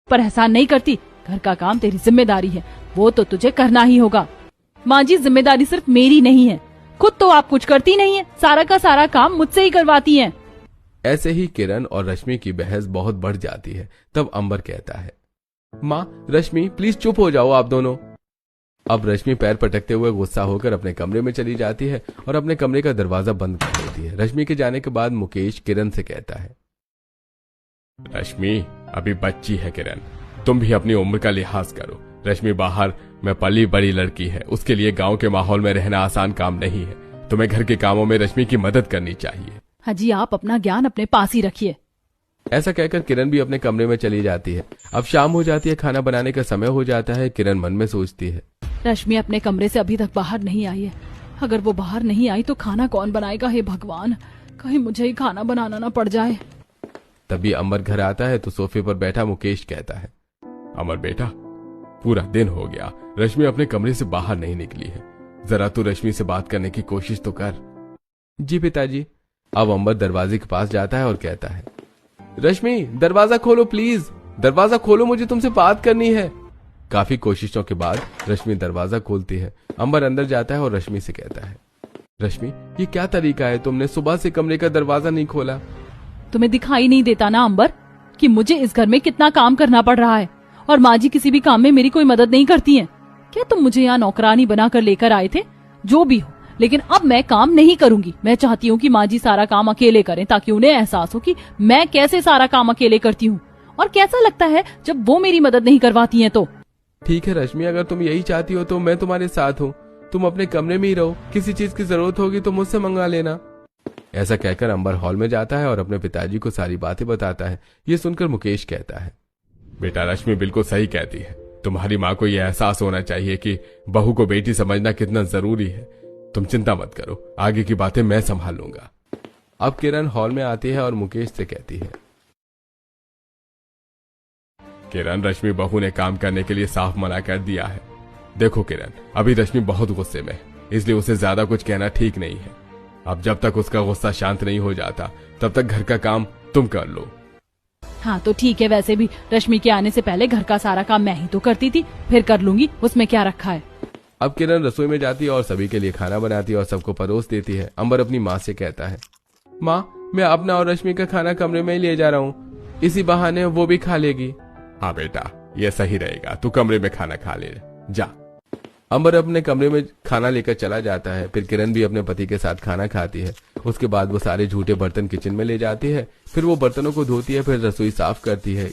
पर एहसान नहीं करती। घर का काम तेरी जिम्मेदारी है, वो तो तुझे करना ही होगा। माँ जी, जिम्मेदारी सिर्फ मेरी नहीं है, खुद तो आप कुछ करती नहीं है, सारा का सारा काम मुझसे ही करवाती हैं। ऐसे ही किरण और रश्मि की बहस बहुत बढ़ जाती है। तब अंबर कहता है, माँ रश्मि प्लीज चुप हो जाओ आप दोनों। अब रश्मि पैर पटकते हुए गुस्सा होकर अपने कमरे में चली जाती है और अपने कमरे का दरवाजा बंद कर देती है। रश्मि के जाने के बाद मुकेश किरण से कहता है, रश्मि अभी बच्ची है किरण, तुम भी अपनी उम्र का लिहाज करो। रश्मि बाहर में पली बड़ी लड़की है, उसके लिए गांव के माहौल में रहना आसान काम नहीं है। तुम्हें घर के कामों में रश्मि की मदद करनी चाहिए। हाजी, आप अपना ज्ञान अपने पास ही रखिए। ऐसा कहकर किरण भी अपने कमरे में चली जाती है। अब शाम हो जाती है, खाना बनाने का समय हो जाता है। किरण मन में सोचती है, रश्मि अपने कमरे से अभी तक बाहर नहीं आई है। अगर वो बाहर नहीं आई तो खाना कौन बनाएगा? हे भगवान, कहीं मुझे ही खाना बनाना ना पड़ जाए। तभी अमर घर आता है तो सोफे पर बैठा मुकेश कहता है, अमर बेटा, पूरा दिन हो गया, रश्मि अपने कमरे से बाहर नहीं निकली है, जरा तू रश्मि से बात करने की कोशिश तो कर। जी पिताजी। अब अमर दरवाजे के पास जाता है और कहता है, रश्मि दरवाजा खोलो प्लीज, दरवाजा खोलो, मुझे तुमसे बात करनी है। काफी कोशिशों के बाद रश्मि दरवाजा खोलती है। अंबर अंदर जाता है और रश्मि से कहता है, रश्मि ये क्या तरीका है, तुमने सुबह से कमरे का दरवाजा नहीं खोला। तुम्हें दिखाई नहीं देता ना अंबर कि मुझे इस घर में कितना काम करना पड़ रहा है, और माँ जी किसी भी काम में मेरी कोई मदद नहीं करती हैं। क्या तुम मुझे यहाँ नौकरानी बनाकर लेकर आए थे? जो भी हो, लेकिन अब मैं काम नहीं करूंगी। मैं चाहती हूँ कि माँ जी सारा काम अकेले करें, ताकि उन्हें एहसास हो कि मैं कैसे सारा काम अकेले करती हूँ और कैसा लगता है जब वो मेरी मदद नहीं करवाती हैं। तो ठीक है रश्मि, अगर तुम यही चाहती हो तो मैं तुम्हारे साथ हूँ, तुम अपने कमरे में ही रहो, किसी चीज की जरूरत होगी तो मुझसे मंगा लेना। ऐसा कहकर अंबर हॉल में जाता है और अपने पिताजी को सारी बातें बताता है। ये सुनकर मुकेश कहता है, बेटा रश्मि बिल्कुल सही कहती है, तुम्हारी माँ को यह एहसास होना चाहिए कि बहू को बेटी समझना कितना जरूरी है। तुम चिंता मत करो, आगे की बातें मैं संभाल लूंगा। अब किरण हॉल में आती है और मुकेश से कहती है, किरण रश्मि बहू ने काम करने के लिए साफ मना कर दिया है। देखो किरण, अभी रश्मि बहुत गुस्से में है, इसलिए उसे ज्यादा कुछ कहना ठीक नहीं है। अब जब तक उसका गुस्सा शांत नहीं हो जाता तब तक घर का काम तुम कर लो। हाँ तो ठीक है, वैसे भी रश्मि के आने से पहले घर का सारा काम मैं ही तो करती थी, फिर कर लूंगी, उसमें क्या रखा है। अब किरण रसोई में जाती है और सभी के लिए खाना बनाती है और सबको परोस देती है। अंबर अपनी माँ से कहता है, माँ मैं अपना और रश्मि का खाना कमरे में ही ले जा रहा हूँ, इसी बहाने वो भी खा लेगी। हाँ बेटा, ये सही रहेगा, तू कमरे में खाना खा ले जा। अंबर अपने कमरे में खाना लेकर चला जाता है। फिर किरण भी अपने पति के साथ खाना खाती है। उसके बाद वो सारे झूठे बर्तन किचन में ले जाती है। फिर वो बर्तनों को धोती है, फिर रसोई साफ करती है।